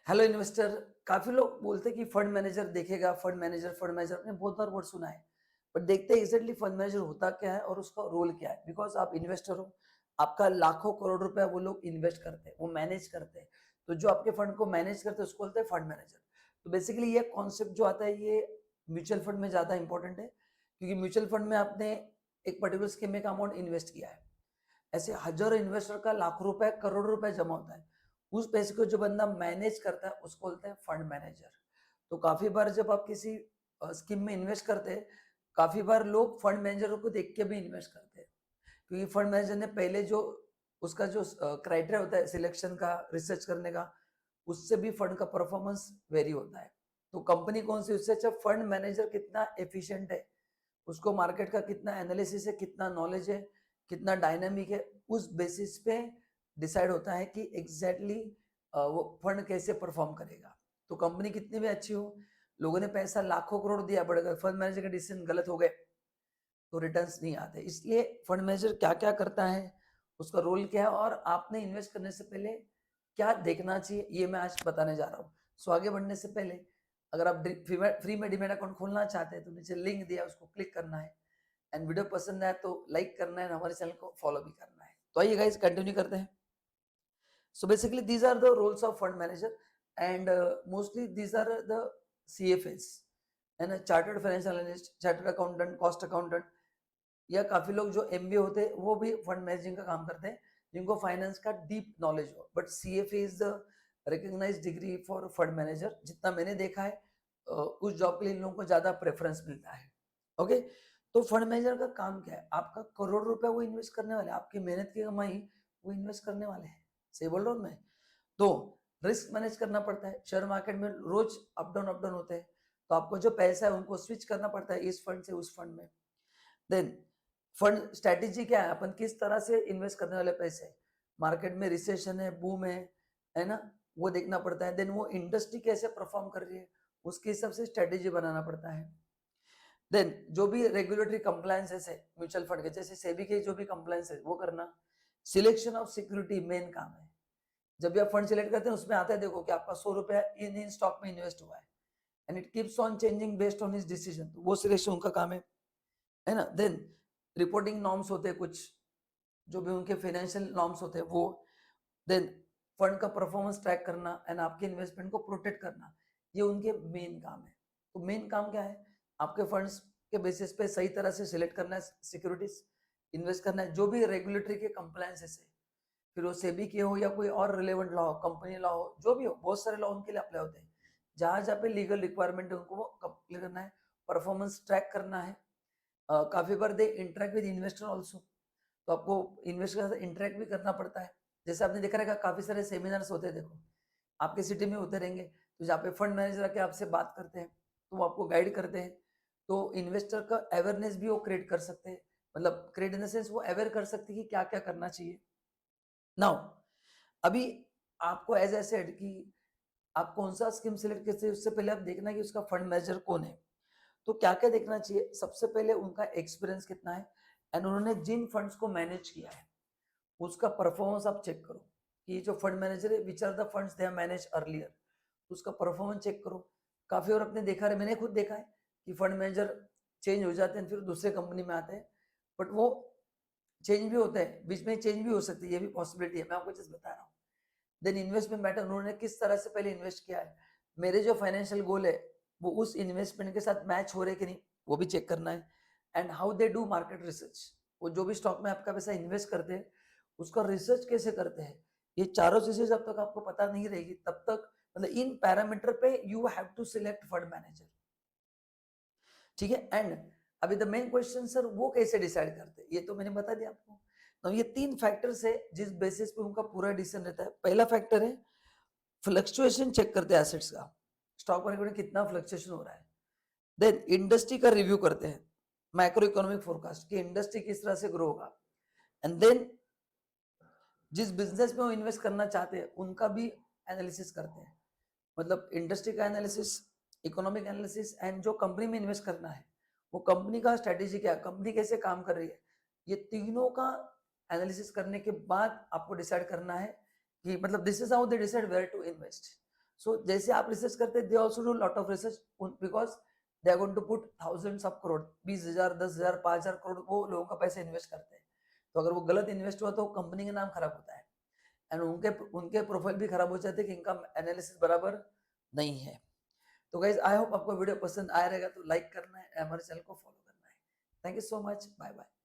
Hello investor. काफी लोग बोलते हैं कि फंड मैनेजर देखेगा, फंड मैनेजर आपने बहुत बार वर्ड सुना है। बट देखते हैं एग्जैक्टली फंड मैनेजर होता क्या है और उसका रोल क्या है। बिकॉज आप इन्वेस्टर हो, आपका लाखों करोड़ रुपया वो लोग इन्वेस्ट करते हैं, वो मैनेज करते हैं। तो जो आपके फंड को मैनेज करते हैं उसको बोलते हैं फंड मैनेजर। तो बेसिकली ये कॉन्सेप्ट जो आता है ये म्यूचुअल फंड में ज्यादा इंपॉर्टेंट है, क्योंकि म्यूचुअल फंड में आपने एक पर्टिकुलर स्कीम में का अमाउंट इन्वेस्ट किया है। ऐसे हजारों इन्वेस्टर का लाखों रुपए करोड़ों रुपए जमा होता है। उस पैसे को जो बंदा मैनेज करता है उसको बोलते हैं फंड मैनेजर। तो काफी बार जब आप किसी स्कीम में इन्वेस्ट करते हैं, काफी बार लोग फंड मैनेजर को देख के भी इन्वेस्ट करते हैं, क्योंकि फंड मैनेजर ने पहले जो उसका जो क्राइटेरिया होता है सिलेक्शन का, रिसर्च करने का, उससे भी फंड का परफॉर्मेंस वेरी होता है। तो कंपनी कौन सी, उससे अच्छा फंड मैनेजर कितना एफिशिएंट है, उसको मार्केट का कितना एनालिसिस है, कितना नॉलेज है, कितना डायनामिक है, उस बेसिस पे डिसाइड होता है कि एग्जैक्टली वो फंड कैसे परफॉर्म करेगा। तो कंपनी कितनी भी अच्छी हो, लोगों ने पैसा लाखों करोड़ दिया, बट अगर फंड मैनेजर के डिसीजन गलत हो गए तो रिटर्न्स नहीं आते। इसलिए फंड मैनेजर क्या क्या करता है, उसका रोल क्या है, और आपने इन्वेस्ट करने से पहले क्या देखना चाहिए, ये मैं आज बताने जा रहा हूँ। सो आगे बढ़ने से पहले, अगर आप फ्री में डीमैट अकाउंट खोलना चाहते हैं तो नीचे लिंक दिया, उसको क्लिक करना है। एंड वीडियो पसंद आए तो लाइक करना है, हमारे चैनल को फॉलो भी करना है। तो आइए गाइस कंटिन्यू करते हैं। So basically these are the roles of fund manager, and mostly these are the CFAs, and a chartered financial analyst, chartered accountant, cost accountant, या काफी लोग जो MBA होते हैं वो भी फंड मैनेजिंग का काम करते हैं, जिनको फाइनेंस का डीप नॉलेज हो। But CFA is the recognised degree for fund manager. जितना मैंने देखा है उस जॉब के लिए इन लोगों को ज्यादा प्रेफरेंस मिलता है। ओके, तो फंड मैनेजर का काम क्या है? आपका करोड़ रुपया वो इन्वेस्ट करने वाले, आपकी मेहनत की कमाई वो इन्वेस्ट करने वाले हैं। सही बोल रहा हूँ मैं? तो रिस्क मैनेज करना पड़ता है। शेयर मार्केट में रोज अप डाउन होते हैं, तो आपको जो पैसा है उनको स्विच करना पड़ता है इस फंड से उस फंड में। देन फंड स्ट्रेटेजी क्या है, अपन किस तरह से इन्वेस्ट करने वाले पैसे, मार्केट में रिसेशन है, बूम है ना, वो देखना पड़ता है। देन वो इंडस्ट्री कैसे परफॉर्म कर रही है, उसके हिसाब से स्ट्रेटेजी बनाना पड़ता है। देन जो भी रेगुलेटरी कंप्लायंसेस है म्यूचुअल फंड के, जैसे सेबी के जो भी कंप्लायंस है वो करना। सिलेक्शन ऑफ सिक्योरिटी मेन काम है। जब भी आप फंड सिलेक्ट करते हैं उसमें आता है, देखो कि आपका 100 रुपया इन स्टॉक में इन्वेस्ट हुआ है, and it keeps on changing based on his decision, तो वो सिलेक्शन उनका काम है ना। देन रिपोर्टिंग नॉर्म्स होते हैं कुछ, जो भी उनके फाइनेंशियल नॉर्म्स होते हैं वो। देन फंड का परफॉर्मेंस ट्रैक करना एंड आपके इन्वेस्टमेंट को प्रोटेक्ट करना, ये उनके मेन काम है। तो मेन काम क्या है? आपके फंड्स के बेसिस पे सही तरह से सिलेक्ट करना है, सिक्योरिटीज इन्वेस्ट करना है, जो भी रेगुलेटरी के कंप्लायंसेस है, फिर वो सेबी के हो या कोई और रिलेवेंट लॉ हो, कंपनी लॉ हो, जो भी हो, बहुत सारे लॉ उनके लिए अप्लाई होते हैं। जहां जहाँ पे लीगल रिक्वायरमेंट है उनको वो कंप्लीट करना है, परफॉर्मेंस ट्रैक करना है। काफी बार they interact with investor also, तो आपको इन्वेस्टर के साथ इंटरेक्ट भी करना पड़ता है। जैसे आपने देखा रहेगा काफी सारे सेमिनार्स होते हैं, देखो आपके सिटी में होते रहेंगे, तो जहाँ पे फंड मैनेजर आके आपसे बात करते हैं, तो वो आपको गाइड करते हैं। तो इन्वेस्टर का अवेयरनेस भी वो क्रिएट कर सकते हैं, मतलब क्रिएट इन द सेंस वो अवेयर कर सकते हैं कि क्या क्या करना चाहिए। नाउ अभी आपको एज ए सेड कि आप कौन सा स्कीम सिलेक्ट करते हैं, उससे पहले आप देखना कि उसका फंड मैनेजर कौन है। तो क्या क्या देखना चाहिए? सबसे पहले उनका एक्सपीरियंस कितना है, एंड उन्होंने जिन फंड्स को मैनेज किया है उसका परफॉर्मेंस आप चेक करो, कि जो फंड मैनेजर है which are the funds they have manage earlier, उसका परफॉर्मेंस चेक करो। काफी और अपने देखा है, मैंने खुद देखा है कि फंड मैनेजर चेंज हो जाते हैं फिर दूसरे कंपनी में आते हैं, बट वो चेंज भी होते हैं, बीच में चेंज भी हो सकती है, ये भी पॉसिबिलिटी है, मैं आपको जस्ट बता रहा हूँ। देन इन्वेस्टमेंट मैटर, उन्होंने किस तरह से पहले इन्वेस्ट किया है, मेरे जो फाइनेंशियल गोल है वो उस इन्वेस्टमेंट के साथ मैच हो रहे कि नहीं, वो भी चेक करना है। And how they do market research, वो जो भी स्टॉक में आपका पैसा इन्वेस्ट करते हैं उसका रिसर्च कैसे करते हैं। ये चारों चीजें जब तक आपको पता नहीं रहेगी तब तक, मतलब इन पैरामीटर पे you have to select fund manager. ठीक है, एंड अभी द मेन क्वेश्चन सर वो कैसे डिसाइड करते हैं, ये तो मैंने बता दिया आपको। तो ये 3 फैक्टर्स है जिस बेसिस पे उनका पूरा डिसीजन रहता है। पहला फैक्टर है फ्लक्चुएशन, चेक करते हैं एसेट्स का, स्टॉक मार्केट में कितना फ्लक्चुएशन हो रहा है। देन इंडस्ट्री का रिव्यू करते हैं, मैक्रो इकोनॉमिक फोरकास्ट कि इंडस्ट्री किस तरह से ग्रो होगा। एंड देन जिस बिजनेस में वो इन्वेस्ट करना चाहते हैं उनका भी एनालिसिस करते हैं, मतलब इंडस्ट्री का एनालिसिस, इकोनॉमिक एनालिसिस, एंड जो कंपनी में इन्वेस्ट करना है वो कंपनी का स्ट्रेटेजी क्या है, कंपनी कैसे काम कर रही है, ये तीनों का एनालिसिस करने के बाद आपको डिसाइड करना है कि, मतलब this is how they decide where to invest. So जैसे आप रिसर्च करते they also do lot of research, because they are going to put thousands of crore, 20,000, 10,000, 5,000 crore वो लोगों का पैसा इन्वेस्ट करते हैं। तो अगर वो गलत इन्वेस्ट हुआ तो कंपनी का नाम खराब होता है, एंड उनके उनके प्रोफाइल भी खराब हो जाते हैं कि इनका एनालिसिस बराबर नहीं है। तो गाइज आई होप आपको वीडियो पसंद आया रहेगा, तो लाइक करना है, हमारे चैनल को फॉलो करना है। Thank you so much, bye bye.